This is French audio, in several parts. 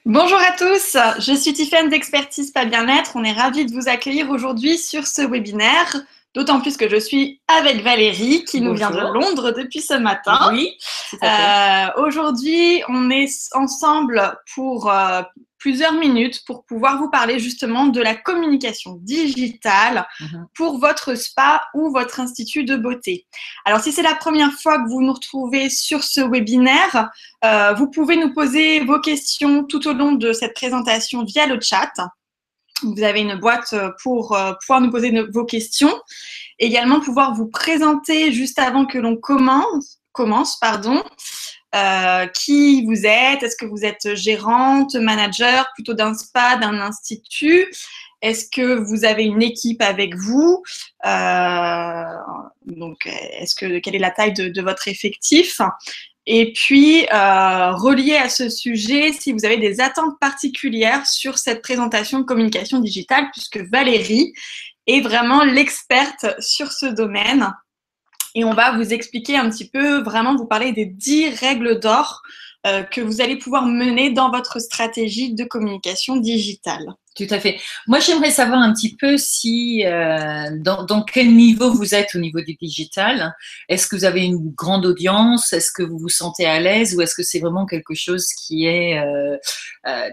Bonjour à tous, je suis Tiffaine d'Expertise Pas Bien-être. On est ravis de vous accueillir aujourd'hui sur ce webinaire, d'autant plus que je suis avec Valérie qui nous vient de Bonjour. Londres depuis ce matin. Oui, tout à fait. Aujourd'hui, on est ensemble pour plusieurs minutes pour pouvoir vous parler justement de la communication digitale pour votre spa ou votre institut de beauté. Alors, si c'est la première fois que vous nous retrouvez sur ce webinaire, vous pouvez nous poser vos questions tout au long de cette présentation via le chat. Vous avez une boîte pour pouvoir nous poser vos questions. Également, pouvoir vous présenter juste avant que l'on commence, qui vous êtes. Est-ce que vous êtes gérante, manager, plutôt d'un spa, d'un institut? Est-ce que vous avez une équipe avec vous? Donc, quelle est la taille de votre effectif? Et puis, relié à ce sujet, si vous avez des attentes particulières sur cette présentation de communication digitale, puisque Valérie est vraiment l'experte sur ce domaine. Et on va vous expliquer un petit peu, vraiment vous parler des 10 règles d'or que vous allez pouvoir mener dans votre stratégie de communication digitale. Tout à fait. Moi, j'aimerais savoir un petit peu si, dans quel niveau vous êtes au niveau du digital. Est-ce que vous avez une grande audience? Est-ce que vous vous sentez à l'aise ou est-ce que c'est vraiment quelque chose qui est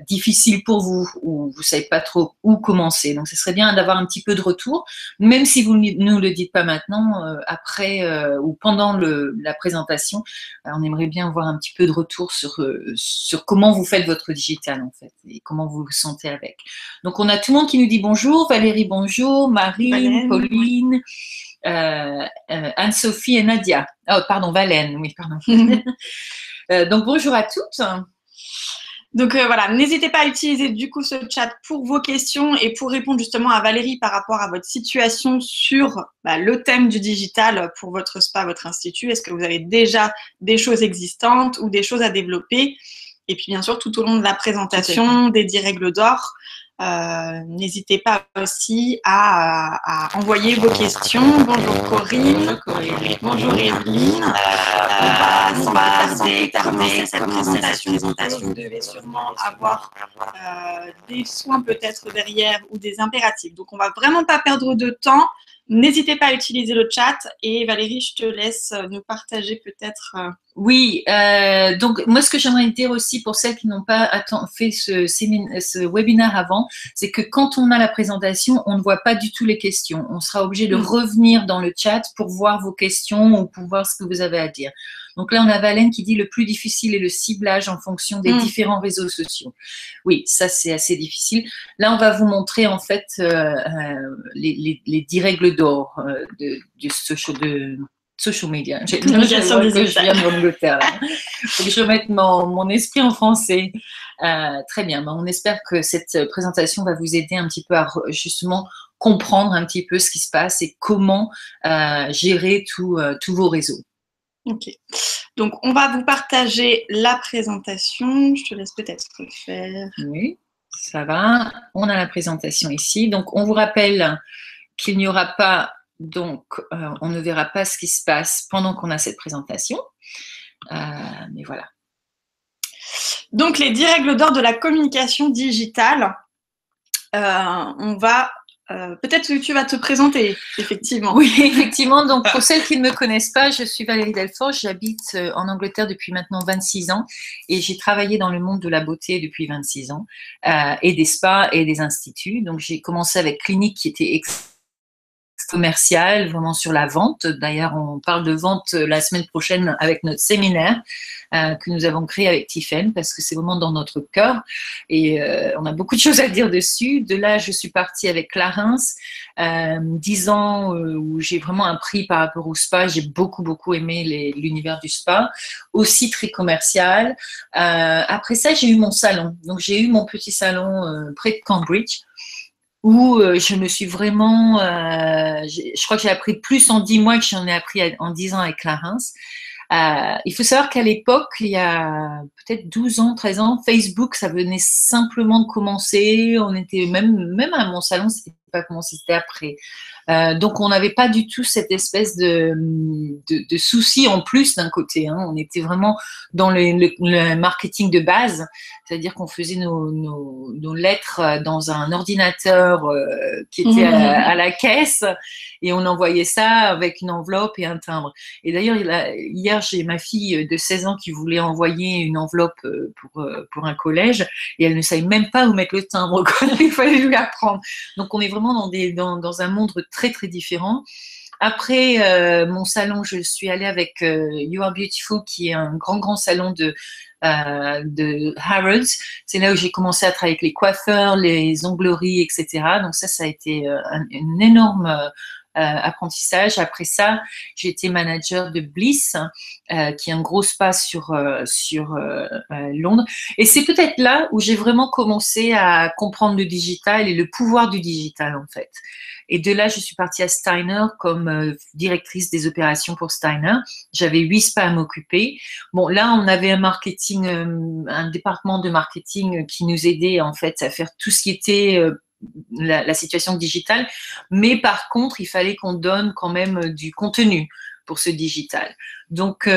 difficile pour vous ou vous savez pas trop où commencer? Donc, ce serait bien d'avoir un petit peu de retour, même si vous ne nous le dites pas maintenant, après ou pendant la présentation, on aimerait bien avoir un petit peu de retour sur comment vous faites votre digital en fait et comment vous vous sentez avec. Donc, on a tout le monde qui nous dit bonjour. Valérie, bonjour. Marine, Pauline, Anne-Sophie et Nadia. Oh, pardon, Valène. Oui, pardon. Donc, bonjour à toutes. Donc voilà, n'hésitez pas à utiliser du coup ce chat pour vos questions et pour répondre justement à Valérie par rapport à votre situation sur le thème du digital pour votre spa, votre institut. Est-ce que vous avez déjà des choses existantes ou des choses à développer? Et puis bien sûr, tout au long de la présentation des 10 règles d'or, n'hésitez pas aussi à envoyer vos questions. Bonjour Corinne. Bonjour Evelyne. On va sans tarder cette présentation. Vous devez sûrement avoir des soins peut-être derrière ou des impératifs. Donc on ne va vraiment pas perdre de temps. N'hésitez pas à utiliser le chat et Valérie, je te laisse nous partager peut-être. Oui, donc moi ce que j'aimerais dire aussi pour celles qui n'ont pas fait ce webinaire avant, c'est que quand on a la présentation, on ne voit pas du tout les questions. On sera obligé de revenir dans le chat pour voir vos questions ou pour voir ce que vous avez à dire. Donc là, on a Valène qui dit le plus difficile est le ciblage en fonction des différents réseaux sociaux. Oui, ça c'est assez difficile. Là, on va vous montrer en fait les 10 règles d'or du social media. Je viens de l'Angleterre. Il faut que je remette mon esprit en français. Très bien. On espère que cette présentation va vous aider un petit peu à justement comprendre un petit peu ce qui se passe et comment gérer tous vos réseaux. Ok. Donc, on va vous partager la présentation. Je te laisse peut-être le faire. Oui, ça va. On a la présentation ici. Donc, on vous rappelle qu'il n'y aura pas, donc, on ne verra pas ce qui se passe pendant qu'on a cette présentation. Mais voilà. Donc, les 10 règles d'or de la communication digitale. On va peut-être que tu vas te présenter, effectivement. Oui, effectivement. Donc, pour celles qui ne me connaissent pas, je suis Valérie Delforge. J'habite en Angleterre depuis maintenant 26 ans et j'ai travaillé dans le monde de la beauté depuis 26 ans et des spas et des instituts. Donc, j'ai commencé avec Clinique qui était commercial, vraiment sur la vente. D'ailleurs, on parle de vente la semaine prochaine avec notre séminaire que nous avons créé avec Tiffaine parce que c'est vraiment dans notre cœur et on a beaucoup de choses à dire dessus. De là, je suis partie avec Clarins, 10 ans où j'ai vraiment appris par rapport au spa. J'ai beaucoup aimé l'univers du spa, aussi très commercial. Après ça, j'ai eu mon salon. Donc, j'ai eu mon petit salon près de Cambridge où je me suis vraiment, je crois que j'ai appris plus en 10 mois que j'en ai appris en 10 ans avec Clarins. Il faut savoir qu'à l'époque, il y a peut-être 12 ans, 13 ans, Facebook, ça venait simplement de commencer. On était même à mon salon, c'était pas comment c'était après. Donc, on n'avait pas du tout cette espèce de souci en plus d'un côté. Hein. On était vraiment dans le marketing de base, c'est-à-dire qu'on faisait nos lettres dans un ordinateur qui était à la caisse et on envoyait ça avec une enveloppe et un timbre. Et d'ailleurs, hier, j'ai ma fille de 16 ans qui voulait envoyer une enveloppe pour un collège et elle ne savait même pas où mettre le timbre. Il fallait lui apprendre. Donc, on est vraiment dans un monde très, très différent. Après mon salon, je suis allée avec You Are Beautiful, qui est un grand salon de Harrods. C'est là où j'ai commencé à travailler avec les coiffeurs, les ongleries, etc. Donc ça a été un énorme apprentissage. Après ça, j'ai été manager de Bliss, qui est un gros spa sur Londres. Et c'est peut-être là où j'ai vraiment commencé à comprendre le digital et le pouvoir du digital, en fait. Et de là, je suis partie à Steiner comme directrice des opérations pour Steiner. J'avais 8 spas à m'occuper. Bon, là, on avait un département de marketing qui nous aidait en fait à faire tout ce qui était la situation digitale. Mais par contre, il fallait qu'on donne quand même du contenu pour ce digital. Donc,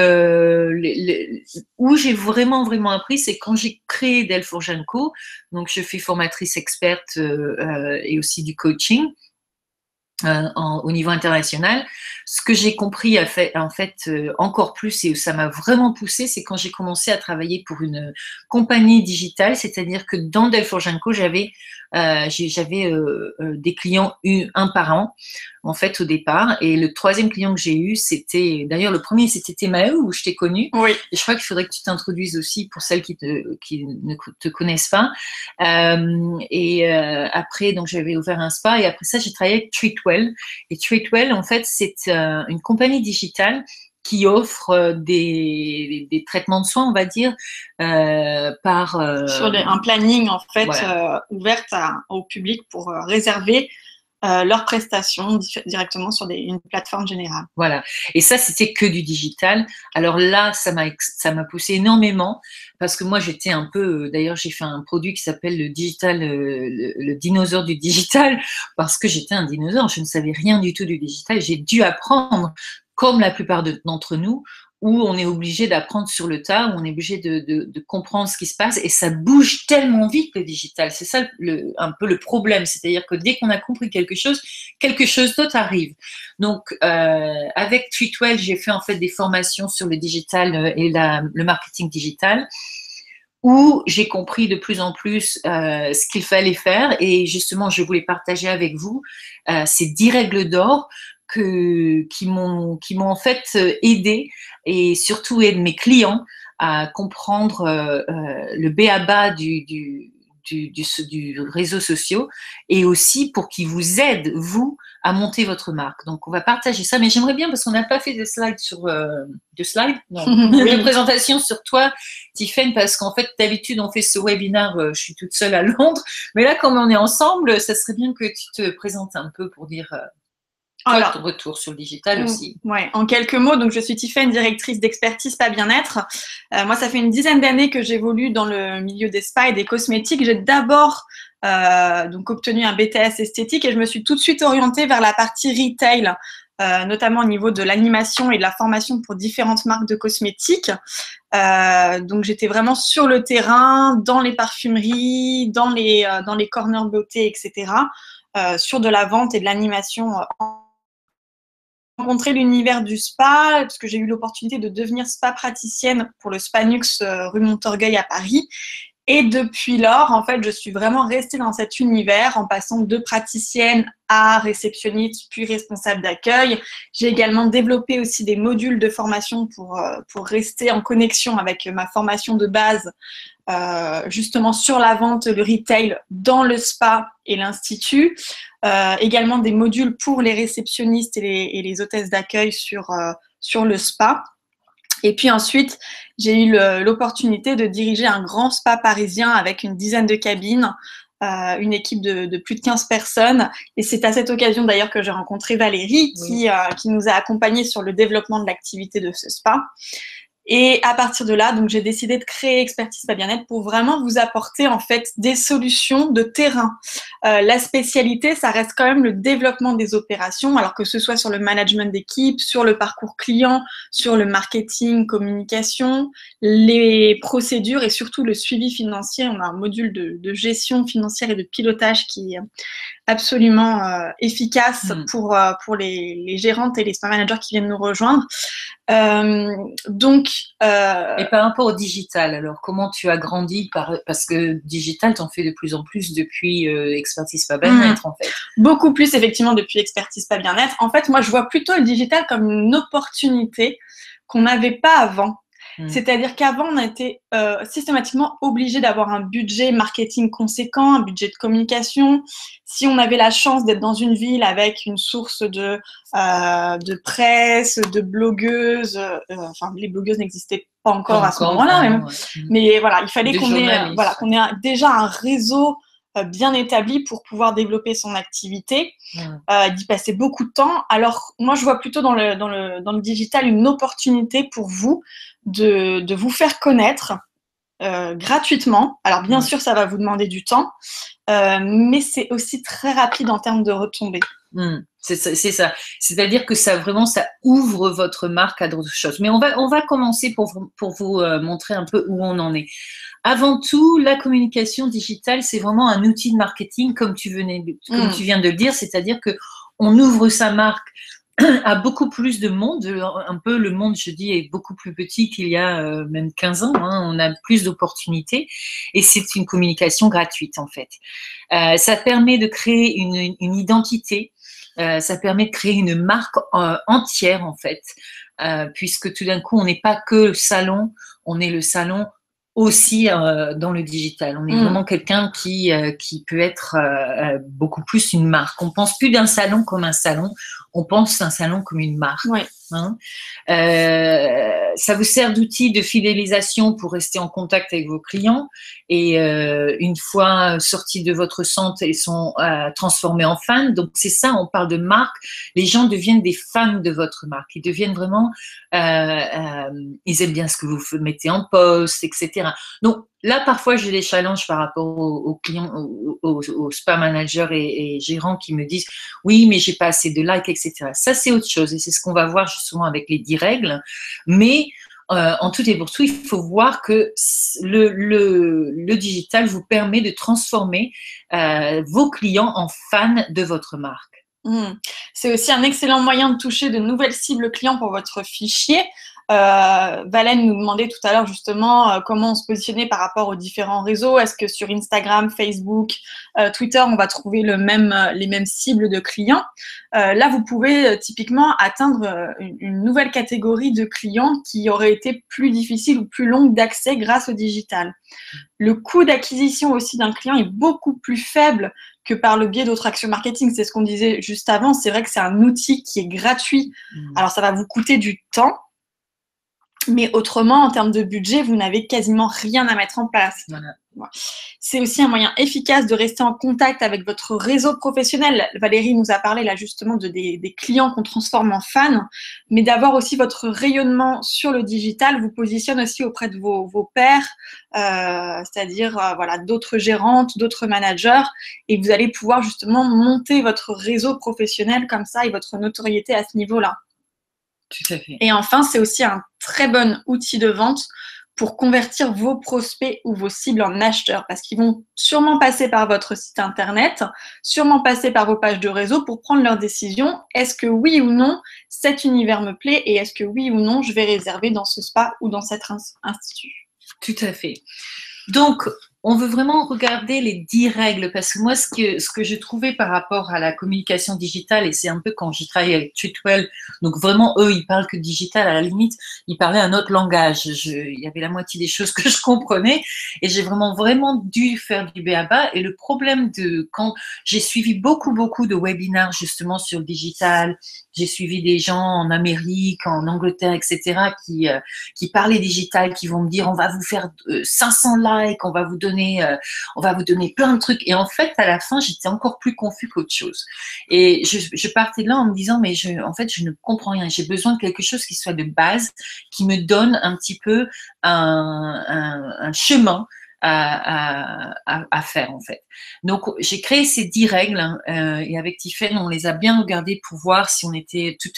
où j'ai vraiment appris, c'est quand j'ai créé Delforge & Co. Donc, je fais formatrice experte et aussi du coaching. Au niveau international. Ce que j'ai compris en fait encore plus, et ça m'a vraiment poussé, c'est quand j'ai commencé à travailler pour une compagnie digitale, c'est-à-dire que dans Delforge & Co, j'avais des clients un par an, en fait, au départ. Et le troisième client que j'ai eu, c'était, d'ailleurs, le premier, c'était Thémae, où je t'ai connu. Oui. Et je crois qu'il faudrait que tu t'introduises aussi pour celles qui ne te connaissent pas. Après, donc, j'avais ouvert un spa et après ça, j'ai travaillé avec Treatwell. Et Treatwell, en fait, c'est une compagnie digitale qui offre des traitements de soins, on va dire, par… sur un planning, en fait, voilà. ouvert au public pour réserver leurs prestations directement sur une plateforme générale. Voilà. Et ça, c'était que du digital. Alors là, ça m'a poussé énormément parce que moi, j'étais un peu… D'ailleurs, j'ai fait un produit qui s'appelle le digital, le dinosaure du digital, parce que j'étais un dinosaure. Je ne savais rien du tout du digital. J'ai dû apprendre, comme la plupart d'entre nous, où on est obligé d'apprendre sur le tas, où on est obligé de comprendre ce qui se passe, et ça bouge tellement vite, le digital. C'est ça un peu le problème, c'est-à-dire que dès qu'on a compris quelque chose d'autre arrive. Donc, avec Treatwell, j'ai fait en fait des formations sur le digital et le marketing digital, où j'ai compris de plus en plus ce qu'il fallait faire, et justement, je voulais partager avec vous ces 10 règles d'or qui m'ont en fait aidé, et surtout aide mes clients à comprendre le b.a.-ba du réseau social, et aussi pour qu'ils vous aident, vous, à monter votre marque. Donc, on va partager ça, mais j'aimerais bien, parce qu'on n'a pas fait de slides de présentation sur toi, Tiffaine, parce qu'en fait, d'habitude, on fait ce webinaire, je suis toute seule à Londres, mais là, comme on est ensemble, ça serait bien que tu te présentes un peu pour dire… ton retour sur le digital aussi. Ouais, en quelques mots, donc je suis Tiffaine, directrice d'expertise spa bien-être. Moi, ça fait une dizaine d'années que j'évolue dans le milieu des spas et des cosmétiques. J'ai d'abord donc obtenu un BTS esthétique et je me suis tout de suite orientée vers la partie retail, notamment au niveau de l'animation et de la formation pour différentes marques de cosmétiques. Donc j'étais vraiment sur le terrain, dans les parfumeries, dans les corners beauté, etc., sur de la vente et de l'animation rencontré l'univers du spa, parce que j'ai eu l'opportunité de devenir spa praticienne pour le Spa Nux rue Montorgueil à Paris. Et depuis lors, en fait, je suis vraiment restée dans cet univers en passant de praticienne à réceptionniste, puis responsable d'accueil. J'ai également développé aussi des modules de formation pour rester en connexion avec ma formation de base, justement sur la vente, le retail dans le spa et l'institut. Également des modules pour les réceptionnistes et les hôtesses d'accueil sur le spa. Et puis ensuite, j'ai eu l'opportunité de diriger un grand spa parisien avec une dizaine de cabines, une équipe de plus de 15 personnes. Et c'est à cette occasion d'ailleurs que j'ai rencontré Valérie, qui nous a accompagnés sur le développement de l'activité de ce spa. Et à partir de là, donc j'ai décidé de créer Expertise Spa Bien-être pour vraiment vous apporter en fait des solutions de terrain. La spécialité, ça reste quand même le développement des opérations, alors que ce soit sur le management d'équipe, sur le parcours client, sur le marketing, communication, les procédures et surtout le suivi financier. On a un module de gestion financière et de pilotage qui est absolument efficace pour les gérantes et les spa managers qui viennent nous rejoindre. Et par rapport au digital, alors comment tu as grandi parce que digital, tu en fais de plus en plus depuis Expertise Spa Bien-être en fait. Beaucoup plus effectivement depuis Expertise Spa Bien-être. En fait, moi je vois plutôt le digital comme une opportunité qu'on n'avait pas avant. C'est-à-dire qu'avant, on a été systématiquement obligé d'avoir un budget marketing conséquent, un budget de communication. Si on avait la chance d'être dans une ville avec une source de presse, de blogueuses, enfin les blogueuses n'existaient pas encore à ce moment-là, mais voilà, il fallait qu'on ait déjà un réseau bien établi pour pouvoir développer son activité, d'y passer beaucoup de temps. Alors moi, je vois plutôt dans le digital une opportunité pour vous de vous faire connaître gratuitement. Alors bien sûr, ça va vous demander du temps, mais c'est aussi très rapide en termes de retombées. C'est ça. C'est-à-dire que ça ouvre votre marque à d'autres choses. Mais on va commencer pour vous montrer un peu où on en est. Avant tout, la communication digitale, c'est vraiment un outil de marketing, comme tu viens de le dire, c'est-à-dire que on ouvre sa marque à beaucoup plus de monde. Un peu le monde, je dis, est beaucoup plus petit qu'il y a même 15 ans. On a plus d'opportunités et c'est une communication gratuite en fait. Ça permet de créer une identité. Ça permet de créer une marque entière en fait, puisque tout d'un coup, on n'est pas que le salon, on est le salon aussi dans le digital. On est vraiment quelqu'un qui peut être beaucoup plus une marque. On pense plus d'un salon comme un salon, on pense d'un salon comme une marque. Ouais. Ça vous sert d'outil de fidélisation pour rester en contact avec vos clients et une fois sortis de votre centre, ils sont transformés en fans. Donc c'est ça, on parle de marque. Les gens deviennent des fans de votre marque. Ils deviennent vraiment, ils aiment bien ce que vous mettez en post, etc. Donc là, parfois, j'ai des challenges par rapport aux clients, aux spa managers et gérants qui me disent « Oui, mais j'ai pas assez de likes, etc. » Ça, c'est autre chose et c'est ce qu'on va voir justement avec les 10 règles. Mais en tout et pour tout, il faut voir que le digital vous permet de transformer vos clients en fans de votre marque. C'est aussi un excellent moyen de toucher de nouvelles cibles clients pour votre fichier. Valène nous demandait tout à l'heure justement comment on se positionnait par rapport aux différents réseaux. Est-ce que sur Instagram, Facebook, Twitter, on va trouver les mêmes cibles de clients? Là, vous pouvez typiquement atteindre une nouvelle catégorie de clients qui aurait été plus difficile ou plus longue d'accès grâce au digital. Le coût d'acquisition aussi d'un client est beaucoup plus faible que par le biais d'autres actions marketing. C'est ce qu'on disait juste avant. C'est vrai que c'est un outil qui est gratuit. Alors, ça va vous coûter du temps. Mais autrement, en termes de budget, vous n'avez quasiment rien à mettre en place. Voilà. C'est aussi un moyen efficace de rester en contact avec votre réseau professionnel. Valérie nous a parlé là justement des clients qu'on transforme en fans, mais d'avoir aussi votre rayonnement sur le digital vous positionne aussi auprès de vos pairs, c'est-à-dire voilà, d'autres gérantes, d'autres managers, et vous allez pouvoir justement monter votre réseau professionnel comme ça et votre notoriété à ce niveau-là. Tout à fait. Et enfin, c'est aussi un très bon outil de vente pour convertir vos prospects ou vos cibles en acheteurs parce qu'ils vont sûrement passer par votre site internet, sûrement passer par vos pages de réseau pour prendre leur décision. Est-ce que oui ou non, cet univers me plaît et est-ce que oui ou non, je vais réserver dans ce spa ou dans cet institut? Tout à fait. Donc, on veut vraiment regarder les 10 règles parce que moi, ce que je trouvais par rapport à la communication digitale, et c'est un peu quand j'ai travaillé avec Treatwell, donc vraiment, eux, ils parlent que digital, à la limite, ils parlaient un autre langage. Il y avait la moitié des choses que je comprenais et j'ai vraiment dû faire du b.a.-ba. Et le problème quand j'ai suivi beaucoup de webinaires justement sur le digital, J'ai suivi des gens en Amérique, en Angleterre, etc., qui parlaient digital, qui vont me dire on va vous faire 500 likes, on va vous donner plein de trucs. Et en fait, à la fin, j'étais encore plus confus qu'autre chose. Et je partais de là en me disant mais en fait, je ne comprends rien. J'ai besoin de quelque chose qui soit de base, qui me donne un petit peu un chemin à faire en fait. Donc j'ai créé ces 10 règles et avec Tiffaine on les a bien regardées pour voir si on était tous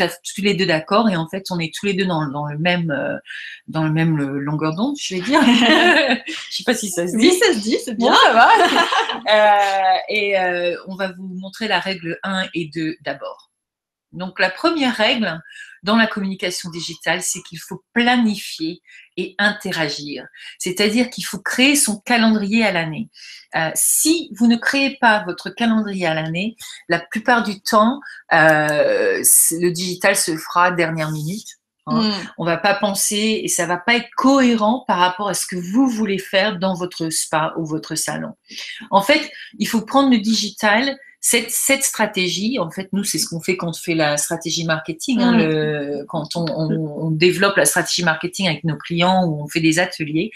les deux d'accord et en fait on est tous les deux dans le même longueur d'onde, je vais dire. Je sais pas si ça se dit. Oui, ça se dit, c'est bien. Bon, ça va. On va vous montrer la règle 1 et 2 d'abord. Donc, la première règle dans la communication digitale, c'est qu'il faut planifier et interagir. C'est-à-dire qu'il faut créer son calendrier à l'année. Si vous ne créez pas votre calendrier à l'année, la plupart du temps, le digital se fera dernière minute. On va pas penser et ça va pas être cohérent par rapport à ce que vous voulez faire dans votre spa ou votre salon. En fait, il faut prendre le digital. Cette stratégie, en fait, nous, c'est ce qu'on fait quand on fait la stratégie marketing, quand on développe la stratégie marketing avec nos clients ou on fait des ateliers,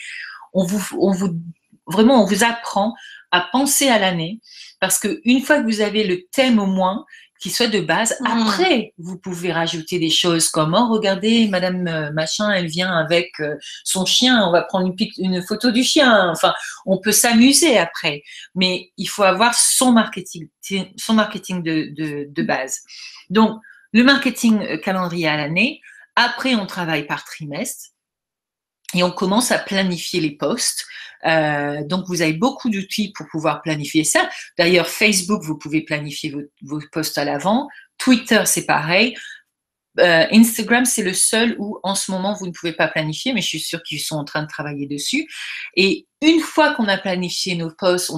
on vous apprend à penser à l'année parce qu'une fois que vous avez le thème au moins, qui soit de base, après, vous pouvez rajouter des choses comme, oh, regardez, madame machin, elle vient avec son chien, on va prendre une photo du chien. Enfin, on peut s'amuser après, mais il faut avoir son marketing de base. Donc, le marketing calendrier à l'année, après, on travaille par trimestre. Et on commence à planifier les posts. Donc, vous avez beaucoup d'outils pour pouvoir planifier ça. D'ailleurs, Facebook, vous pouvez planifier vos posts à l'avant. Twitter, c'est pareil. Instagram, c'est le seul où, en ce moment, vous ne pouvez pas planifier, mais je suis sûre qu'ils sont en train de travailler dessus. Et une fois qu'on a planifié nos posts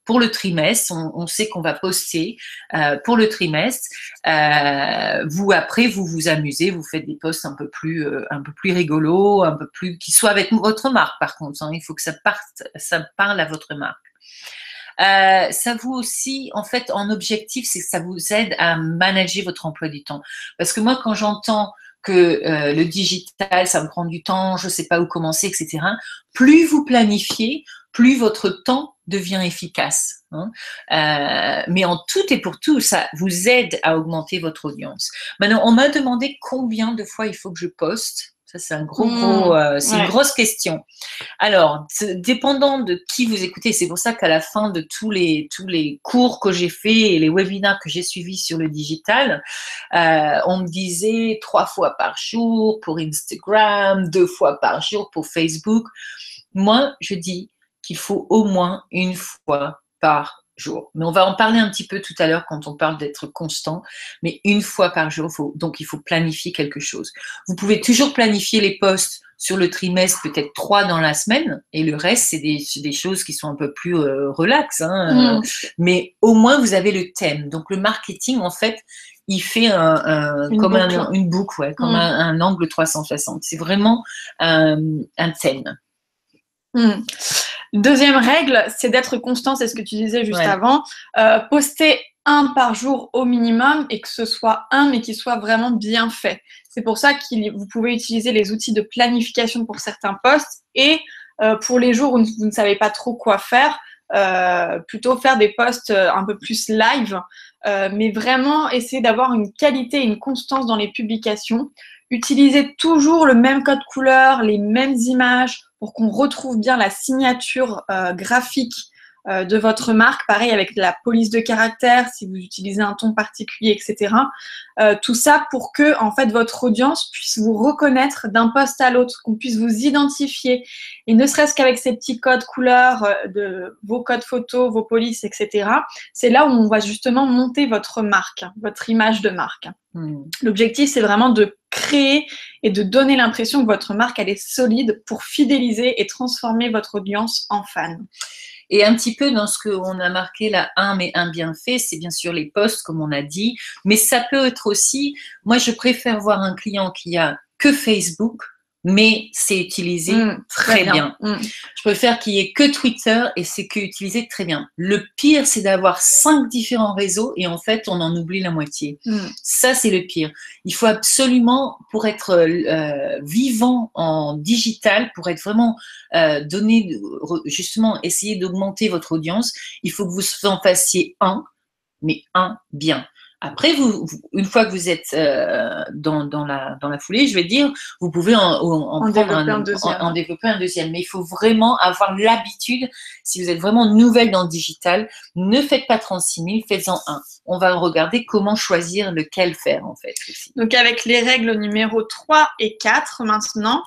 pour le trimestre, on sait qu'on va poster pour le trimestre. Après, vous vous amusez, vous faites des posts un peu plus rigolos, un peu plus qui soient avec votre marque. Par contre, il faut que ça parle à votre marque. Ça vous aussi, en fait, en objectif, c'est que ça vous aide à manager votre emploi du temps. Parce que moi, quand j'entends que le digital, ça me prend du temps, je ne sais pas où commencer, etc., plus vous planifiez, plus votre temps devient efficace. Mais en tout et pour tout, ça vous aide à augmenter votre audience. Maintenant, on m'a demandé combien de fois il faut que je poste. Ça, c'est une grosse question. Alors, dépendant de qui vous écoutez, c'est pour ça qu'à la fin de tous les cours que j'ai faits et les webinaires que j'ai suivis sur le digital, on me disait 3 fois par jour pour Instagram, 2 fois par jour pour Facebook. Moi, je dis qu'il faut au moins 1 fois par jour. Mais on va en parler un petit peu tout à l'heure quand on parle d'être constant. Mais 1 fois par jour, donc il faut planifier quelque chose. Vous pouvez toujours planifier les posts sur le trimestre, peut-être 3 dans la semaine, et le reste, c'est des choses qui sont un peu plus relax. Mais au moins, vous avez le thème. Donc, le marketing, en fait, il fait une boucle, comme un angle 360. C'est vraiment un thème. Deuxième règle, c'est d'être constant, c'est ce que tu disais juste avant. Poster 1 par jour au minimum et que ce soit mais qu'il soit vraiment bien fait. C'est pour ça que vous pouvez utiliser les outils de planification pour certains posts et pour les jours où vous ne savez pas trop quoi faire, plutôt faire des posts un peu plus live, mais vraiment essayer d'avoir une qualité et une constance dans les publications. Utilisez toujours le même code couleur, les mêmes images pour qu'on retrouve bien la signature graphique de votre marque. Pareil avec la police de caractère, si vous utilisez un ton particulier, etc. Tout ça pour que en fait, votre audience puisse vous reconnaître d'un post à l'autre, qu'on puisse vous identifier. Et ne serait-ce qu'avec ces petits codes couleurs de vos codes photos, vos polices, etc. C'est là où on va justement monter votre marque, votre image de marque. L'objectif, c'est vraiment de créer et de donner l'impression que votre marque, elle est solide pour fidéliser et transformer votre audience en fans. Et un petit peu dans ce qu'on a marqué là, mais un bien fait, c'est bien sûr les posts, comme on a dit, mais ça peut être aussi, moi je préfère voir un client qui a que Facebook mais c'est utilisé très bien. Je préfère qu'il y ait que Twitter et c'est que utilisé très bien. Le pire, c'est d'avoir 5 différents réseaux et en fait, on en oublie la moitié. Ça, c'est le pire. Il faut absolument, pour être vivant en digital, pour être vraiment justement, essayer d'augmenter votre audience, il faut que vous en fassiez mais un bien. Après, une fois que vous êtes dans la foulée, je vais dire, vous pouvez en développer un deuxième. Mais il faut vraiment avoir l'habitude, si vous êtes vraiment nouvelle dans le digital, ne faites pas 36 000, faites-en un. On va regarder comment choisir lequel faire, en fait. Aussi. Donc, avec les règles numéro 3 et 4 maintenant.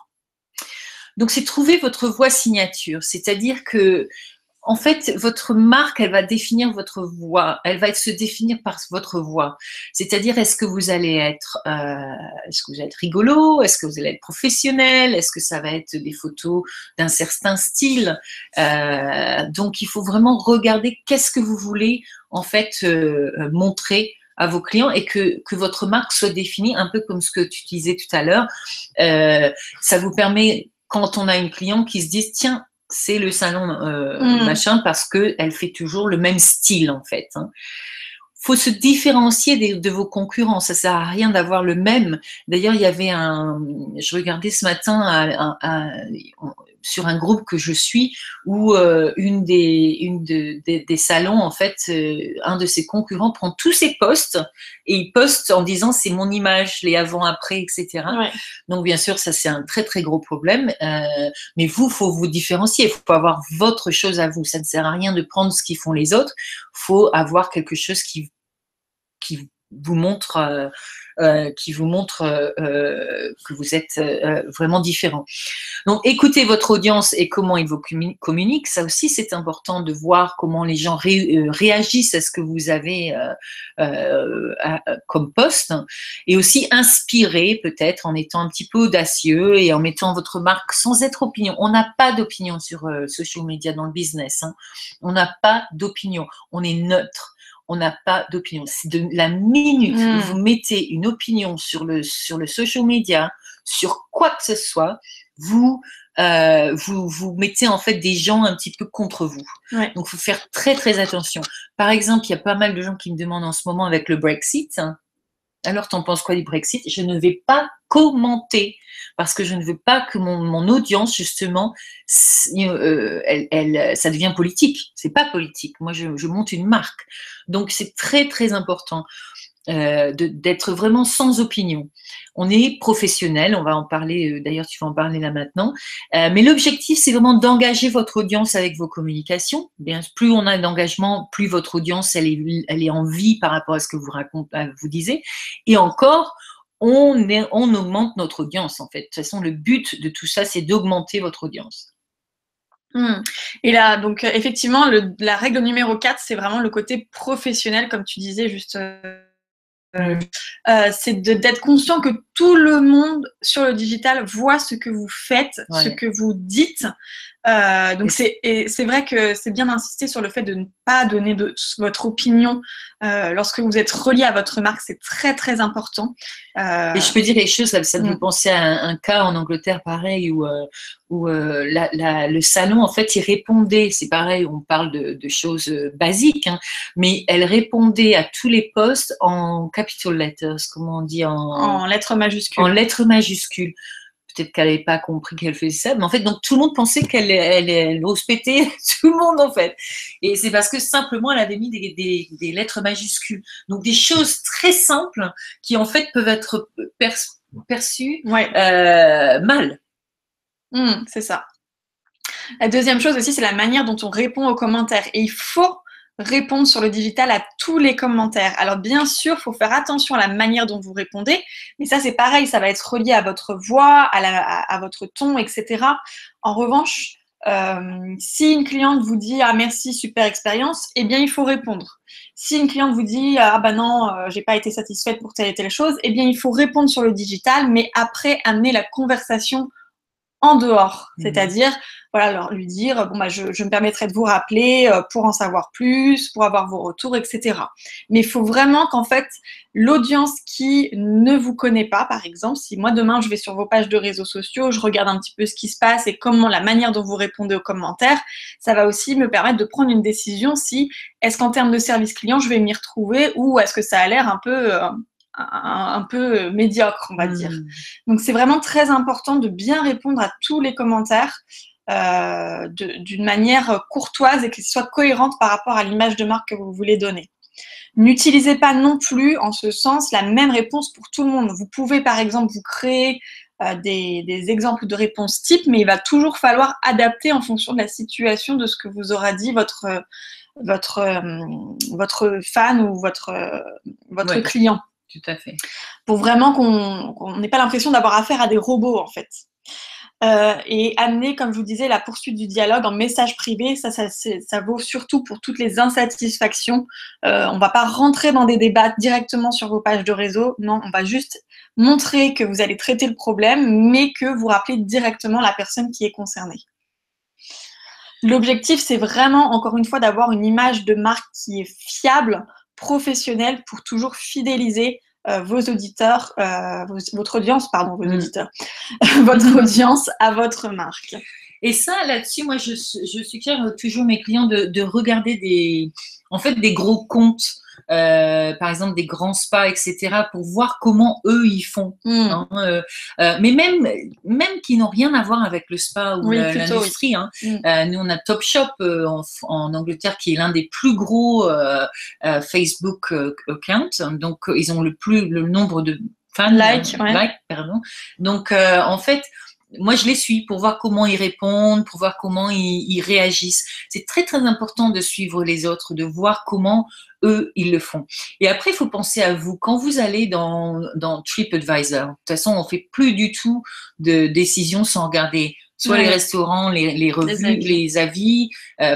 Donc, c'est trouver votre voix signature. C'est-à-dire que en fait, votre marque, elle va définir votre voix. Elle va se définir par votre voix. C'est-à-dire, est-ce que vous allez être rigolo? Est-ce que vous allez être professionnel? Est-ce que ça va être des photos d'un certain style? Donc, il faut vraiment regarder qu'est-ce que vous voulez en fait montrer à vos clients et que votre marque soit définie un peu comme ce que tu disais tout à l'heure. Ça vous permet, quand on a une cliente qui se dit, tiens, c'est le salon machin parce qu'elle fait toujours le même style en fait. Faut se différencier de vos concurrents, ça sert à rien d'avoir le même. D'ailleurs, il y avait je regardais ce matin sur un groupe que je suis où une des salons, en fait, un de ses concurrents prend tous ses posts et il poste en disant c'est mon image, les avant-après, etc. Ouais. Donc, bien sûr, ça c'est un très très gros problème. Mais faut vous différencier, il faut avoir votre chose à vous. Ça ne sert à rien de prendre ce qu'ils font les autres. Faut avoir quelque chose qui vous montre que vous êtes vraiment différent. Donc, écoutez votre audience et comment ils vous communiquent. Ça aussi, c'est important de voir comment les gens réagissent à ce que vous avez comme poste. Et aussi inspirer, peut-être, en étant un petit peu audacieux et en mettant votre marque sans être opinion. On n'a pas d'opinion sur social media dans le business. On n'a pas d'opinion. On est neutre. On n'a pas d'opinion. C'est de la minute où vous mettez une opinion sur le social media, sur quoi que ce soit, vous mettez en fait des gens un petit peu contre vous. Ouais. Donc, il faut faire très, très attention. Par exemple, il y a pas mal de gens qui me demandent en ce moment avec le Brexit, alors, t'en penses quoi du Brexit? Je ne vais pas commenter parce que je ne veux pas que mon audience, justement, ça devient politique. C'est pas politique. Moi, je monte une marque. Donc, c'est très, très important d'être vraiment sans opinion. On est professionnel, on va en parler, d'ailleurs tu vas en parler là maintenant, mais l'objectif c'est vraiment d'engager votre audience avec vos communications. Bien, plus on a d'engagement, plus votre audience elle est en vie par rapport à ce que vous disiez, et encore on augmente notre audience en fait. De toute façon le but de tout ça c'est d'augmenter votre audience. Et là, donc effectivement, la règle numéro 4, c'est vraiment le côté professionnel, comme tu disais juste. C'est d'être conscient que tout le monde sur le digital voit ce que vous faites, ouais. Ce que vous dites. Donc c'est vrai que c'est bien d'insister sur le fait de ne pas donner votre opinion lorsque vous êtes relié à votre marque, c'est très très important. Et je peux dire quelque chose, ça me fait penser à un cas en Angleterre pareil où le salon en fait il répondait, c'est pareil, on parle de choses basiques, mais elle répondait à tous les posts en capital letters, comment on dit en lettres majuscules. En lettres majuscules. Peut-être qu'elle n'avait pas compris qu'elle faisait ça, mais en fait, donc tout le monde pensait qu'elle ose péter tout le monde en fait. Et c'est parce que simplement elle avait mis des lettres majuscules. Donc des choses très simples qui en fait peuvent être perçues mal. C'est ça. La deuxième chose aussi, c'est la manière dont on répond aux commentaires. Et il faut répondre sur le digital à tous les commentaires. Alors bien sûr, il faut faire attention à la manière dont vous répondez, mais ça c'est pareil, ça va être relié à votre voix, à votre ton, etc. En revanche, si une cliente vous dit « Ah merci, super expérience », eh bien il faut répondre. Si une cliente vous dit « Ah bah non, j'ai pas été satisfaite pour telle et telle chose », eh bien il faut répondre sur le digital, mais après amener la conversation en dehors. C'est-à-dire, voilà, leur lui dire, bon, bah, je me permettrai de vous rappeler pour en savoir plus, pour avoir vos retours, etc. Mais il faut vraiment qu'en fait, l'audience qui ne vous connaît pas, par exemple, si moi demain je vais sur vos pages de réseaux sociaux, je regarde un petit peu ce qui se passe et comment la manière dont vous répondez aux commentaires, ça va aussi me permettre de prendre une décision si est-ce qu'en termes de service client, je vais m'y retrouver ou est-ce que ça a l'air un peu médiocre, on va dire. Donc, c'est vraiment très important de bien répondre à tous les commentaires d'une manière courtoise et qu'ils soient cohérentes par rapport à l'image de marque que vous voulez donner. N'utilisez pas non plus, en ce sens, la même réponse pour tout le monde. Vous pouvez, par exemple, vous créer des exemples de réponses types, mais il va toujours falloir adapter en fonction de la situation de ce que vous aura dit votre fan ou votre client. Tout à fait. Pour vraiment qu'on n'ait pas l'impression d'avoir affaire à des robots, en fait. Et amener, comme je vous disais, la poursuite du dialogue en message privé, ça vaut surtout pour toutes les insatisfactions. On ne va pas rentrer dans des débats directement sur vos pages de réseau. Non, on va juste montrer que vous allez traiter le problème, mais que vous rappelez directement la personne qui est concernée. L'objectif, c'est vraiment, encore une fois, d'avoir une image de marque qui est fiable, professionnelle, pour toujours fidéliser vos auditeurs, votre audience, pardon, vos auditeurs, votre audience à votre marque. Et ça, là-dessus, moi, je suggère toujours mes clients de regarder des gros comptes, par exemple des grands spas, etc., pour voir comment eux, ils font. Hein, mais même qui n'ont rien à voir avec le spa ou l'industrie. Hein. Nous, on a Topshop en Angleterre, qui est l'un des plus gros Facebook accounts. Donc, ils ont le nombre de fans. Pardon. Donc, en fait, moi, je les suis pour voir comment ils répondent, pour voir comment ils réagissent. C'est très, très important de suivre les autres, de voir comment eux, ils le font. Et après, il faut penser à vous. Quand vous allez dans TripAdvisor, de toute façon, on ne fait plus du tout de décisions sans regarder soit les restaurants, les revues, les avis,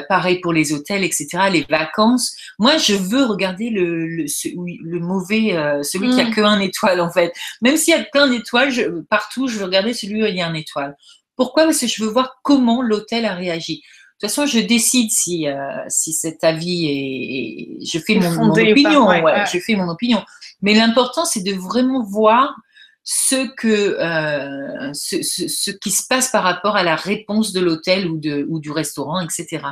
pareil pour les hôtels, etc., les vacances. Moi, je veux regarder le mauvais, celui qui a qu'un étoile, en fait. Même s'il y a plein d'étoiles, partout, je veux regarder celui où il y a un étoile. Pourquoi? Parce que je veux voir comment l'hôtel a réagi. De toute façon, je décide si cet avis est je fais mon opinion. Je fais mon opinion. Mais l'important, c'est de vraiment voir ce qui se passe par rapport à la réponse de l'hôtel ou du restaurant, etc.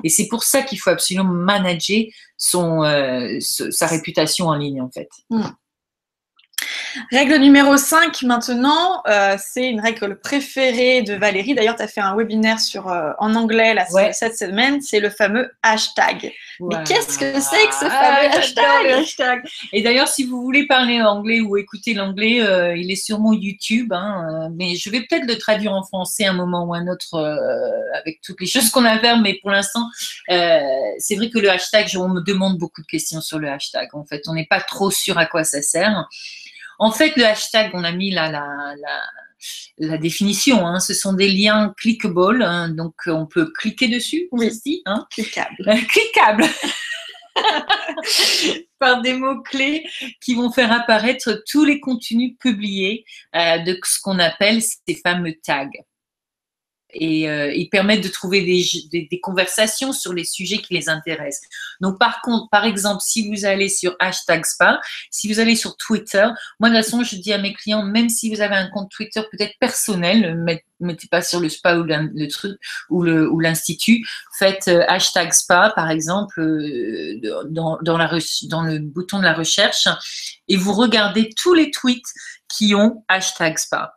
Et c'est pour ça qu'il faut absolument manager sa réputation en ligne, en fait. Règle numéro 5 maintenant, c'est une règle préférée de Valérie. D'ailleurs, tu as fait un webinaire en anglais cette semaine, c'est le fameux hashtag. Mais qu'est-ce que c'est que ce fameux hashtag? Et d'ailleurs, si vous voulez parler anglais ou écouter l'anglais, il est sur mon YouTube, mais je vais peut-être le traduire en français un moment ou un autre avec toutes les choses qu'on a à faire, mais pour l'instant, c'est vrai que le hashtag, on me demande beaucoup de questions sur le hashtag. En fait, on n'est pas trop sûr à quoi ça sert. En fait, le hashtag, on a mis la définition. Ce sont des liens clickable, donc on peut cliquer dessus. Ici, cliquable. Cliquable. Par des mots-clés qui vont faire apparaître tous les contenus publiés de ce qu'on appelle ces fameux tags. Et ils permettent de trouver des conversations sur les sujets qui les intéressent. Donc, par exemple, si vous allez sur hashtag spa, si vous allez sur Twitter, moi, de toute façon, je dis à mes clients, même si vous avez un compte Twitter peut-être personnel, ne mettez pas sur le spa ou le truc ou l'institut, faites hashtag spa, par exemple, dans le bouton de la recherche, et vous regardez tous les tweets qui ont hashtag spa.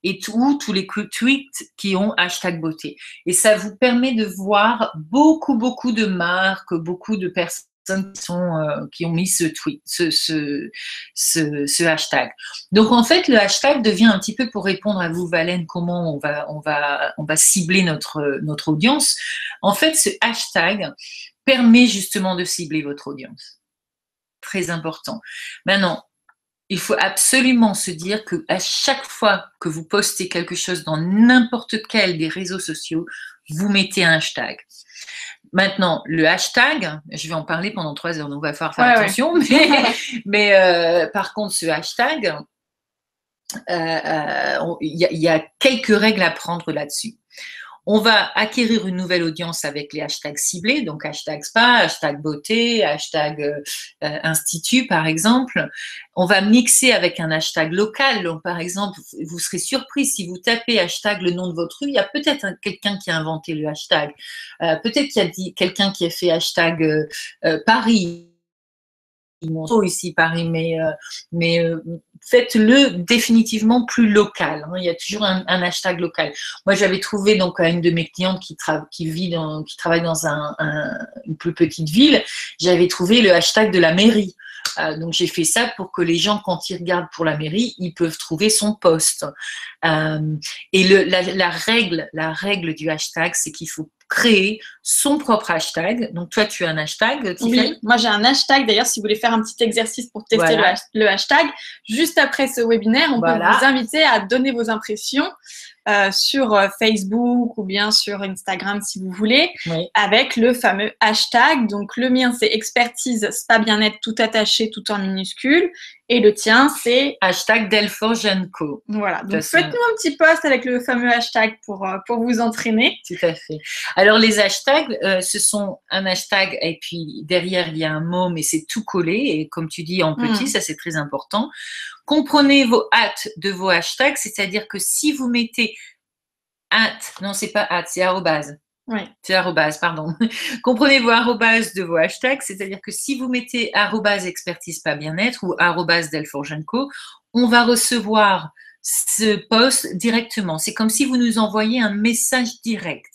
Et tous les tweets qui ont hashtag beauté. Et ça vous permet de voir beaucoup de marques, beaucoup de personnes qui ont mis ce tweet, ce hashtag. Donc en fait, le hashtag devient un petit peu, pour répondre à vous, Valène, comment on va cibler notre audience. En fait, ce hashtag permet justement de cibler votre audience. Très important. Maintenant, il faut absolument se dire qu'à chaque fois que vous postez quelque chose dans n'importe quel des réseaux sociaux, vous mettez un hashtag. Maintenant, le hashtag, je vais en parler pendant 3 heures, donc il va falloir faire attention. Mais par contre, ce hashtag, il y a quelques règles à prendre là-dessus. On va acquérir une nouvelle audience avec les hashtags ciblés, donc hashtag spa, hashtag beauté, hashtag institut par exemple. On va mixer avec un hashtag local. Donc, par exemple, vous serez surpris si vous tapez hashtag le nom de votre rue, il y a peut-être quelqu'un qui a inventé le hashtag. Peut-être qu'il y a quelqu'un qui a fait hashtag Paris. Ici Paris, mais faites-le définitivement plus local. Hein. Il y a toujours un hashtag local. Moi, j'avais trouvé donc à une de mes clientes qui travaille dans une plus petite ville, j'avais trouvé le hashtag de la mairie. Donc j'ai fait ça pour que les gens, quand ils regardent pour la mairie, ils peuvent trouver son post. Et la règle du hashtag, c'est qu'il faut créer son propre hashtag. Donc, toi, tu as un hashtag, Tiffany? Oui, moi j'ai un hashtag. D'ailleurs, si vous voulez faire un petit exercice pour tester Voilà. le hashtag, juste après ce webinaire, on peut vous inviter à donner vos impressions sur Facebook ou bien sur Instagram si vous voulez, avec le fameux hashtag. Donc, le mien, c'est expertise spa bien-être tout attaché, tout en minuscule. Et le tien, c'est hashtag Delforgenco. Voilà, donc faites-nous un petit post avec le fameux hashtag pour vous entraîner. Tout à fait. Alors, les hashtags, ce sont un hashtag et puis derrière, il y a un mot, mais c'est tout collé. Et comme tu dis en petit, ça c'est très important. Comprenez vos hâtes de vos hashtags, c'est-à-dire que si vous mettez non, c'est pas c'est arrobase. Oui. C'est arrobase, pardon. Comprenez vos arrobases de vos hashtags, c'est-à-dire que si vous mettez arrobase expertise pas bien-être ou arrobase Delforgenco, on va recevoir ce post directement. C'est comme si vous nous envoyiez un message direct.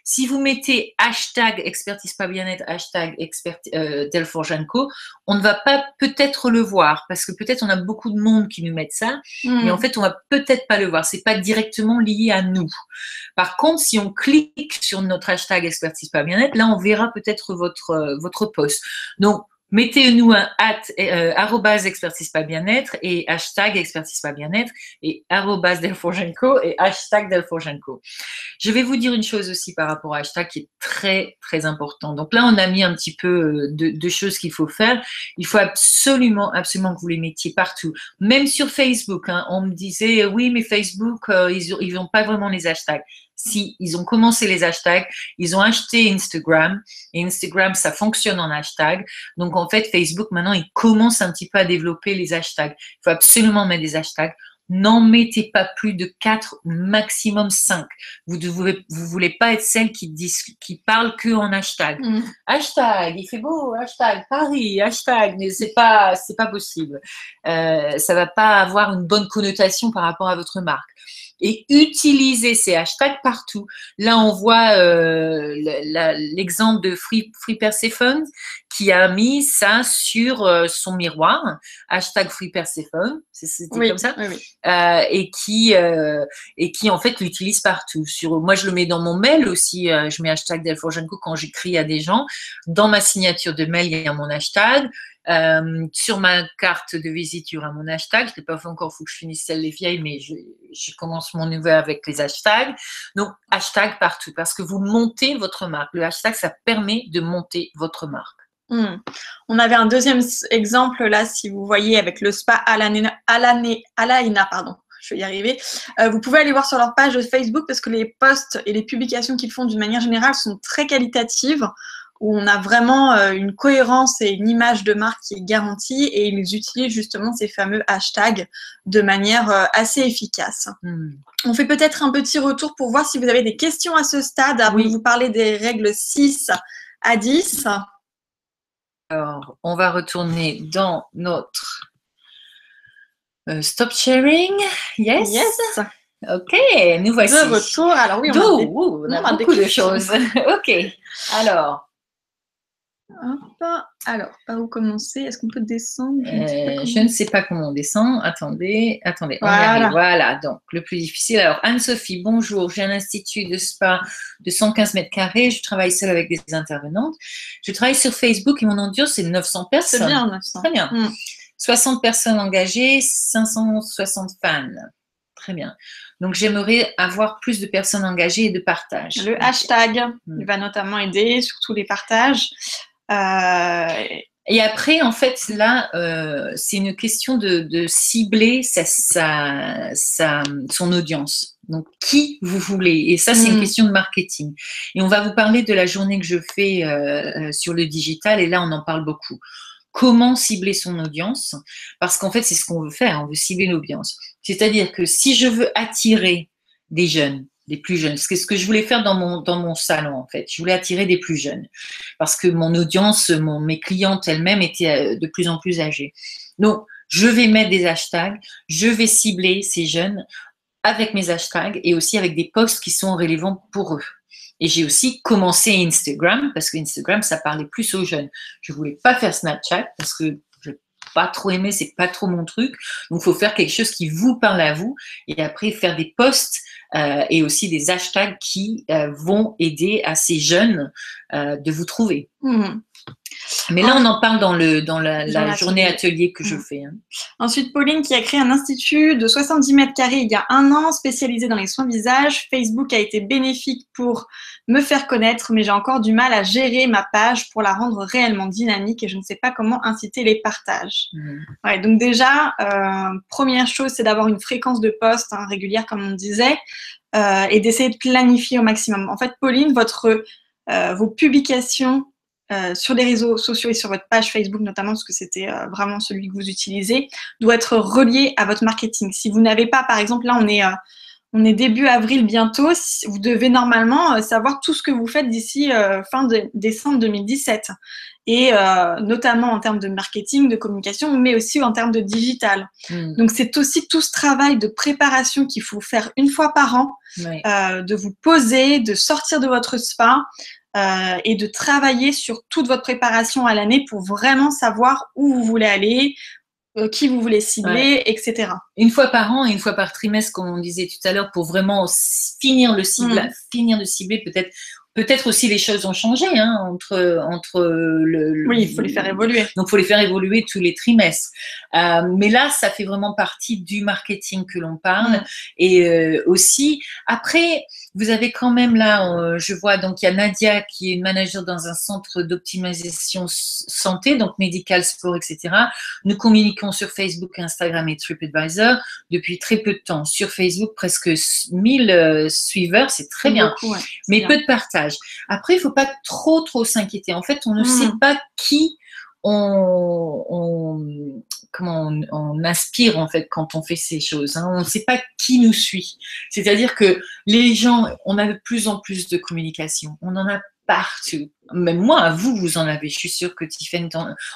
Si vous mettez hashtag expertise pas bien-être, hashtag Delforgenco, on ne va pas peut-être le voir parce que peut-être on a beaucoup de monde qui nous mettent ça, mais en fait on va peut-être pas le voir. C'est pas directement lié à nous. Par contre, si on clique sur notre hashtag expertise pas bien-être, là on verra peut-être votre post. Donc mettez-nous un arrobase expertise pas bien-être et hashtag expertise pas bien-être et arrobase Delforgenco et hashtag Delforgenco. Je vais vous dire une chose aussi par rapport à hashtag qui est très, très important. Donc là, on a mis un petit peu de choses qu'il faut faire. Il faut absolument que vous les mettiez partout. Même sur Facebook, hein, on me disait, oui, mais Facebook, ils n'ont pas vraiment les hashtags. Si, ils ont commencé les hashtags, ils ont acheté Instagram, et Instagram, ça fonctionne en hashtag. Donc, en fait, Facebook, maintenant, il commence un petit peu à développer les hashtags. Il faut absolument mettre des hashtags. N'en mettez pas plus de 4, maximum 5. Vous voulez pas être celle qui parle que en hashtag. Hashtag, il fait beau, hashtag Paris, hashtag, mais c'est pas possible. Ça va pas avoir une bonne connotation par rapport à votre marque. Et utilisez ces hashtags partout. Là, on voit l'exemple de Free Persephone qui a mis ça sur son miroir, hashtag Free Persephone, c'était comme ça, et qui en fait l'utilise partout. Moi, je le mets dans mon mail aussi, je mets hashtag Delforgenco quand j'écris à des gens. Dans ma signature de mail, il y a mon hashtag. Sur ma carte de visite, il y aura mon hashtag. Je ne l'ai pas fait encore, il faut que je finisse celle les vieilles, mais je commence mon nouvel avec les hashtags. Donc, hashtag partout, parce que vous montez votre marque. Le hashtag, ça permet de monter votre marque. On avait un deuxième exemple là, si vous voyez, avec le spa Alaina, pardon. Je vais y arriver. Vous pouvez aller voir sur leur page de Facebook parce que les posts et les publications qu'ils font d'une manière générale sont très qualitatives, où on a vraiment une cohérence et une image de marque qui est garantie, et ils utilisent justement ces fameux hashtags de manière assez efficace. On fait peut-être un petit retour pour voir si vous avez des questions à ce stade avant de vous parler des règles 6 à 10. Alors, on va retourner dans notre stop sharing. Yes. Ok, nous voici. De retour. Alors oui, on a beaucoup de choses. Ok, alors. Hop. Alors, par où commencer? Est-ce qu'on peut descendre? Je ne sais pas comment on descend. Attendez, on y arrive. Voilà, donc le plus difficile. Alors, Anne-Sophie, bonjour. J'ai un institut de spa de 115 mètres carrés. Je travaille seule avec des intervenantes. Je travaille sur Facebook et mon audience, c'est 900 personnes. C'est bien, 900. Très bien. 60 personnes engagées, 560 fans. Très bien. Donc, j'aimerais avoir plus de personnes engagées et de partage. Le hashtag, il va notamment aider, surtout les partages. Et après, en fait, là, c'est une question de cibler son audience. Donc, qui vous voulez. Et ça, c'est une question de marketing. Et on va vous parler de la journée que je fais sur le digital. Et là, on en parle beaucoup. Comment cibler son audience? Parce qu'en fait, c'est ce qu'on veut faire. On veut cibler l'audience. C'est-à-dire que si je veux attirer des jeunes, des plus jeunes, c'est ce que je voulais faire dans mon salon, en fait. Je voulais attirer des plus jeunes parce que mon audience, mes clientes elles-mêmes étaient de plus en plus âgées. Donc, je vais mettre des hashtags, je vais cibler ces jeunes avec mes hashtags et aussi avec des posts qui sont relevants pour eux. Et j'ai aussi commencé Instagram parce que Instagram, ça parlait plus aux jeunes. Je voulais pas faire Snapchat parce que je n'ai pas trop aimé, c'est pas trop mon truc. Donc, il faut faire quelque chose qui vous parle à vous et après faire des posts et aussi des hashtags qui vont aider à ces jeunes de vous trouver. Mais là, on en parle dans la journée atelier que je fais. Hein. Ensuite, Pauline qui a créé un institut de 70 mètres carrés il y a 1 an, spécialisé dans les soins visage. Facebook a été bénéfique pour me faire connaître, mais j'ai encore du mal à gérer ma page pour la rendre réellement dynamique et je ne sais pas comment inciter les partages. Ouais, donc déjà, première chose, c'est d'avoir une fréquence de posts régulière, comme on disait, et d'essayer de planifier au maximum. En fait, Pauline, vos publications sur les réseaux sociaux et sur votre page Facebook notamment, parce que c'était vraiment celui que vous utilisez, doit être relié à votre marketing. Si vous n'avez pas, par exemple, là on est début avril bientôt, vous devez normalement savoir tout ce que vous faites d'ici fin décembre 2017. Et notamment en termes de marketing, de communication, mais aussi en termes de digital. Donc, c'est aussi tout ce travail de préparation qu'il faut faire 1 fois par an, de vous poser, de sortir de votre spa et de travailler sur toute votre préparation à l'année pour vraiment savoir où vous voulez aller, qui vous voulez cibler, etc. 1 fois par an et 1 fois par trimestre, comme on disait tout à l'heure, pour vraiment finir de cibler, peut-être aussi les choses ont changé entre oui, il faut les faire évoluer. Donc, il faut les faire évoluer tous les trimestres. Mais là, ça fait vraiment partie du marketing que l'on parle. Et aussi, après, vous avez quand même là, je vois, donc il y a Nadia qui est une manager dans un centre d'optimisation santé, donc médical, sport, etc. Nous communiquons sur Facebook, Instagram et TripAdvisor depuis très peu de temps. Sur Facebook, presque 1000 suiveurs, c'est très bien. Beaucoup, mais peu de partage. Après, il ne faut pas trop s'inquiéter. En fait, on ne sait pas qui on inspire en fait quand on fait ces choses. On ne sait pas qui nous suit. C'est-à-dire que les gens, on a de plus en plus de communication. On en a partout. Même moi, vous en avez. Je suis sûre que Tiffany,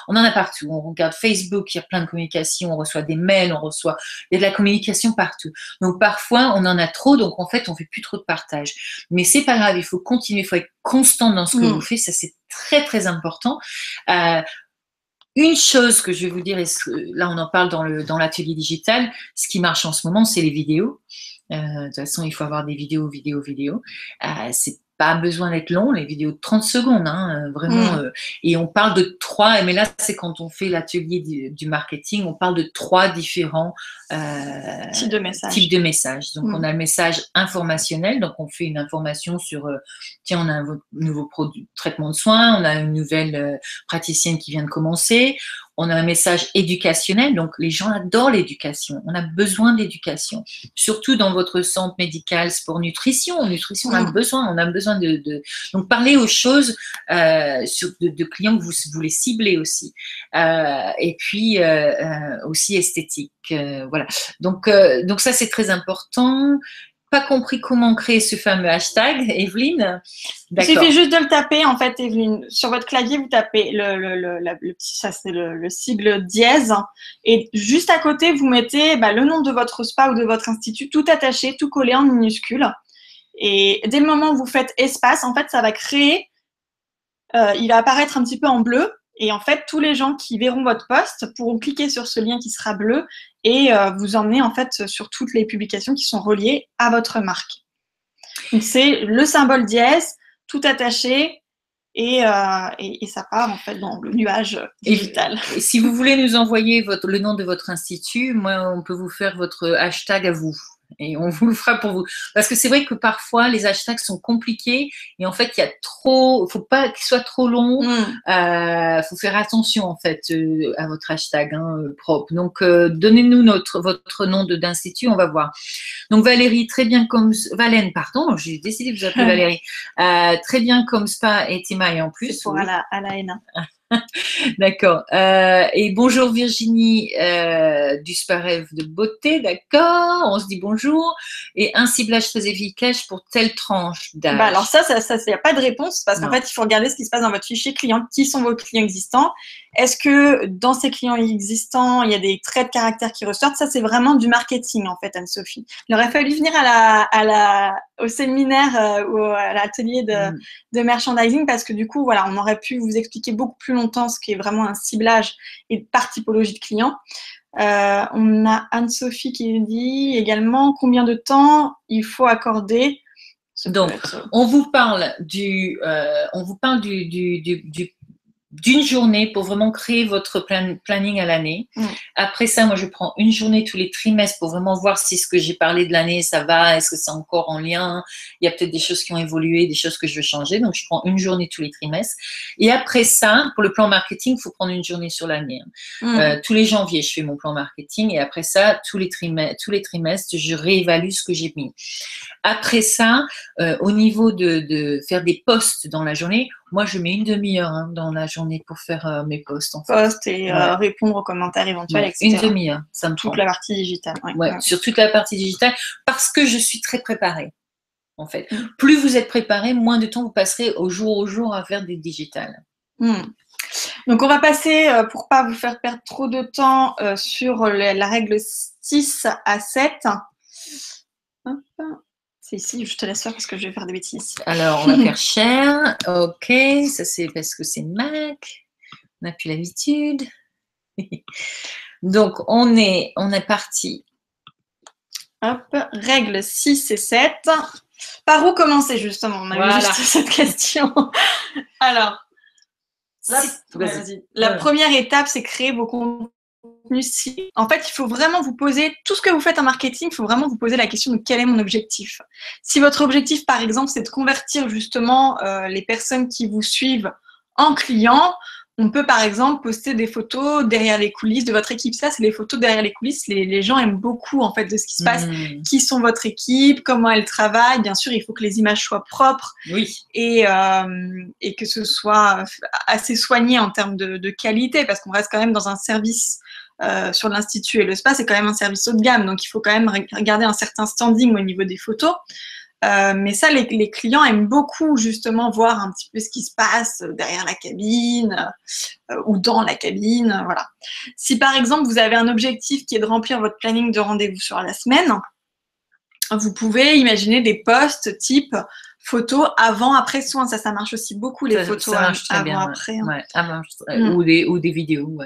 on en a partout. On regarde Facebook, il y a plein de communications. On reçoit des mails, il y a de la communication partout. Donc parfois, on en a trop. Donc en fait, on fait plus trop de partage. Mais c'est pas grave. Il faut continuer. Il faut être constant dans ce que vous faites. Ça, c'est très très important. Une chose que je vais vous dire, et là on en parle dans l'atelier digital, ce qui marche en ce moment, c'est les vidéos. De toute façon, il faut avoir des vidéos. C'est pas besoin d'être long, les vidéos de 30 secondes, vraiment. Et on parle de 3, mais là, c'est quand on fait l'atelier du marketing, on parle de 3 différents types de messages. Donc, on a le message informationnel, donc on fait une information sur, tiens, on a un nouveau produit, traitement de soins, on a une nouvelle praticienne qui vient de commencer. On a un message éducationnel, donc les gens adorent l'éducation. On a besoin d'éducation, surtout dans votre centre médical, sport, nutrition. On a besoin donc parler aux choses de clients que vous voulez cibler aussi, et puis aussi esthétique. Voilà. Donc ça c'est très important. Pas compris comment créer ce fameux hashtag, Evelyne. Il suffit juste de le taper, en fait, Evelyne. Sur votre clavier, vous tapez le petit, ça c'est le sigle dièse, et juste à côté, vous mettez le nom de votre spa ou de votre institut, tout attaché, tout collé en minuscule. Et dès le moment où vous faites espace, en fait, ça va créer, il va apparaître un petit peu en bleu. Et en fait, tous les gens qui verront votre post pourront cliquer sur ce lien qui sera bleu et vous emmener en fait sur toutes les publications qui sont reliées à votre marque. Donc, c'est le symbole dièse, tout attaché et ça part en fait dans le nuage digital. Et si vous voulez nous envoyer le nom de votre institut, moi, on peut vous faire votre hashtag à vous. Et on vous le fera pour vous. Parce que c'est vrai que parfois, les hashtags sont compliqués et en fait, il ne faut pas qu'ils soient trop longs. Faut faire attention en fait à votre hashtag propre. Donc, donnez-nous votre nom d'institut, on va voir. Donc, Valérie, très bien comme… Valène, pardon, j'ai décidé de vous appeler Valérie. Très bien comme spa et Timaï en plus. C'est pour Alaina. D'accord. Et bonjour Virginie du Spa Rêve de beauté, d'accord. On se dit bonjour. Et un ciblage très efficace pour telle tranche d'âge. Bah alors ça, il n'y a pas de réponse parce qu'en fait, il faut regarder ce qui se passe dans votre fichier client. Qui sont vos clients existants? Est-ce que dans ces clients existants, il y a des traits de caractère qui ressortent? Ça, c'est vraiment du marketing, en fait, Anne-Sophie. Il aurait fallu venir au séminaire ou à l'atelier de merchandising parce que du coup, voilà, on aurait pu vous expliquer beaucoup plus longtemps ce qui est vraiment un ciblage et par typologie de clients. On a Anne-Sophie qui dit également combien de temps il faut accorder. Donc, on vous parle d'une journée pour vraiment créer votre planning à l'année. Après ça, moi, je prends une journée tous les trimestres pour vraiment voir si ce que j'ai parlé de l'année, ça va, est-ce que c'est encore en lien. Il y a peut-être des choses qui ont évolué, des choses que je veux changer. Donc, je prends une journée tous les trimestres. Et après ça, pour le plan marketing, il faut prendre une journée sur l'année. Tous les janvier, je fais mon plan marketing. Et après ça, tous les trimestres, je réévalue ce que j'ai mis. Après ça, au niveau de faire des posts dans la journée, moi, je mets une demi-heure dans la journée pour faire mes posts. Posts et répondre aux commentaires éventuels, etc. Une demi-heure, ça me prend. Toute la partie digitale. Sur toute la partie digitale, parce que je suis très préparée, en fait. Plus vous êtes préparé, moins de temps vous passerez au jour à faire des digitales. Donc, on va passer, pour pas vous faire perdre trop de temps, sur la règle 6 à 7. Hop. C'est ici, je te laisse faire parce que je vais faire des bêtises. Alors, on va faire share. OK, ça c'est parce que c'est Mac. On n'a plus l'habitude. Donc, on est parti. Hop, règle 6 et 7. Par où commencer justement? On a eu juste cette question. Alors, la première étape, c'est créer vos contenus. En fait, il faut vraiment vous poser, tout ce que vous faites en marketing, il faut vraiment vous poser la question de quel est mon objectif. Si votre objectif, par exemple, c'est de convertir justement les personnes qui vous suivent en clients, on peut par exemple poster des photos derrière les coulisses de votre équipe. Ça, c'est les photos derrière les coulisses. Les gens aiment beaucoup en fait de ce qui se passe. Qui sont votre équipe, comment elle travaille. Bien sûr, il faut que les images soient propres et que ce soit assez soigné en termes de qualité parce qu'on reste quand même dans un service sur l'Institut et le spa, c'est quand même un service haut de gamme. Donc, il faut quand même regarder un certain standing au niveau des photos. Mais ça, les clients aiment beaucoup justement voir un petit peu ce qui se passe derrière la cabine ou dans la cabine. Voilà. Si par exemple, vous avez un objectif qui est de remplir votre planning de rendez-vous sur la semaine, vous pouvez imaginer des posts type photos avant, après soins. Ça marche aussi beaucoup, les photos avant, après. Ou des vidéos.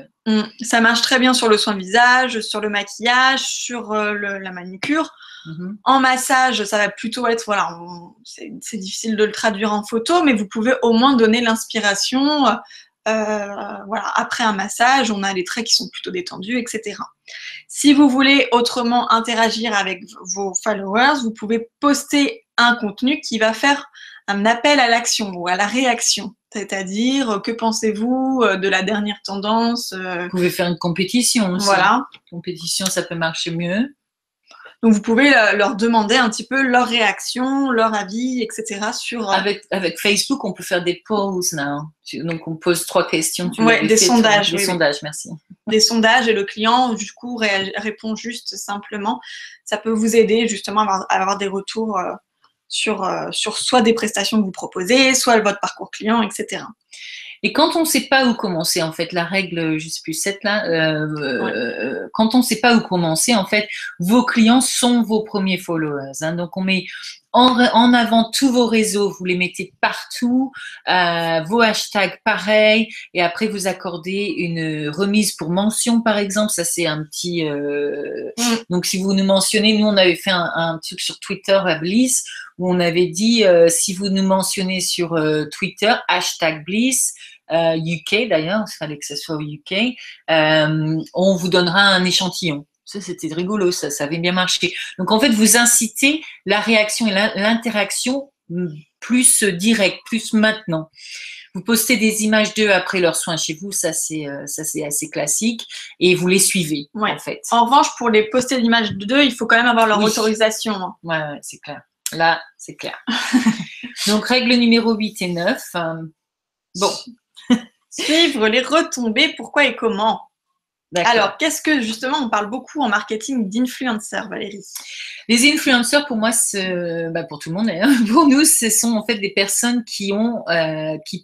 Ça marche très bien sur le soin visage, sur le maquillage, sur la manicure. En massage, ça va plutôt être, voilà, c'est difficile de le traduire en photo, mais vous pouvez au moins donner l'inspiration. Voilà, après un massage, on a les traits qui sont plutôt détendus, etc. Si vous voulez autrement interagir avec vos followers, vous pouvez poster un contenu qui va faire un appel à l'action ou à la réaction. C'est-à-dire, que pensez-vous de la dernière tendance? Vous pouvez faire une compétition aussi. Voilà. Compétition, ça peut marcher mieux. Donc, vous pouvez leur demander un petit peu leur réaction, leur avis, etc. sur… Avec Facebook, on peut faire des polls now. Donc, on pose 3 questions. Des sondages. Des sondages, merci. Des sondages et le client, du coup, répond juste simplement. Ça peut vous aider justement à avoir des retours sur soit des prestations que vous proposez, soit votre parcours client, etc. Et quand on ne sait pas où commencer, en fait, la règle, je ne sais plus, 7 là, quand on ne sait pas où commencer, en fait, vos clients sont vos premiers followers. Donc, on met en avant tous vos réseaux, vous les mettez partout, vos hashtags pareil, et après vous accordez une remise pour mention, par exemple. Ça, c'est un petit… Donc, si vous nous mentionnez, nous, on avait fait un truc sur Twitter à Bliss, où on avait dit, si vous nous mentionnez sur Twitter, hashtag Bliss, UK d'ailleurs, il fallait que ce soit au UK, on vous donnera un échantillon. Ça, c'était rigolo, ça avait bien marché. Donc, en fait, vous incitez la réaction et l'interaction plus directe, plus maintenant. Vous postez des images d'eux après leurs soins chez vous, ça c'est assez classique, et vous les suivez, en fait. En revanche, pour les poster d'images d'eux, il faut quand même avoir leur autorisation. Hein. Ouais, c'est clair. Là, c'est clair. Donc, règle numéro 8 et 9. Bon. Suivre les retombées, pourquoi et comment? Alors, qu'est-ce que, justement, on parle beaucoup en marketing d'influenceurs, Valérie? Les influenceurs, pour moi, pour tout le monde, hein, pour nous, ce sont en fait des personnes qui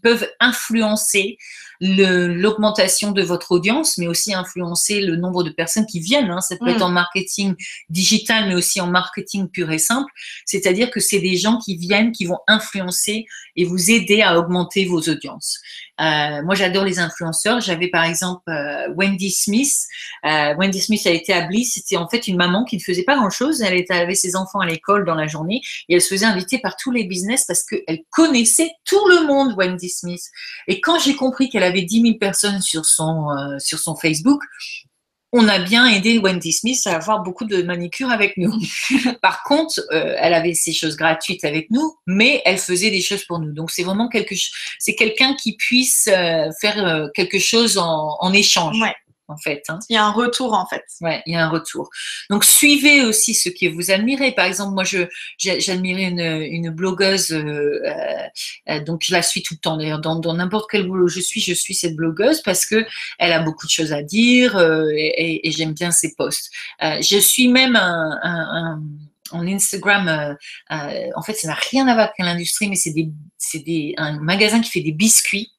peuvent influencer l'augmentation de votre audience, mais aussi influencer le nombre de personnes qui viennent. Hein. Ça peut être en marketing digital, mais aussi en marketing pur et simple. C'est-à-dire que c'est des gens qui viennent, qui vont influencer et vous aider à augmenter vos audiences. Moi, j'adore les influenceurs. J'avais par exemple Wendy Smith. Wendy Smith a été à Bliss. C'était en fait une maman qui ne faisait pas grand-chose. Elle avait ses enfants à l'école dans la journée et elle se faisait inviter par tous les business parce qu'elle connaissait tout le monde, Wendy Smith. Et quand j'ai compris qu'elle avait 10 000 personnes sur son Facebook, on a bien aidé Wendy Smith à avoir beaucoup de manicure avec nous. Par contre, elle avait ces choses gratuites avec nous, mais elle faisait des choses pour nous. Donc, c'est vraiment c'est quelqu'un qui puisse faire quelque chose en échange. Ouais. En fait. Hein. Il y a un retour, en fait. Ouais, il y a un retour. Donc, suivez aussi ce que vous admirez. Par exemple, moi, j'admirais une blogueuse, donc je la suis tout le temps. D'ailleurs, dans n'importe quel boulot je suis cette blogueuse parce que elle a beaucoup de choses à dire et j'aime bien ses posts. Je suis même en Instagram, en fait, ça n'a rien à voir avec l'industrie, mais c'est un magasin qui fait des biscuits.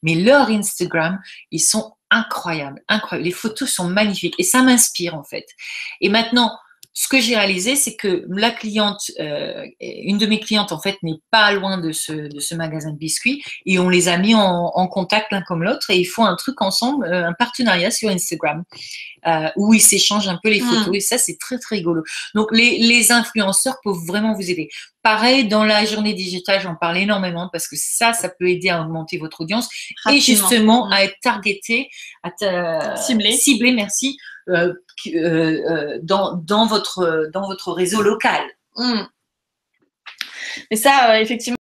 Mais leur Instagram, ils sont incroyables. Les photos sont magnifiques et ça m'inspire en fait. Et maintenant, ce que j'ai réalisé, c'est que la cliente, une de mes clientes en fait, n'est pas loin de ce magasin de biscuits et on les a mis en contact l'un comme l'autre et ils font un truc ensemble, un partenariat sur Instagram. Où ils s'échangent un peu les photos et ça c'est très très rigolo. Donc les influenceurs peuvent vraiment vous aider. Pareil dans la journée digitale, j'en parle énormément parce que ça peut aider à augmenter votre audience et justement à être targeté, ciblé, merci, dans votre réseau local. Et ça, effectivement.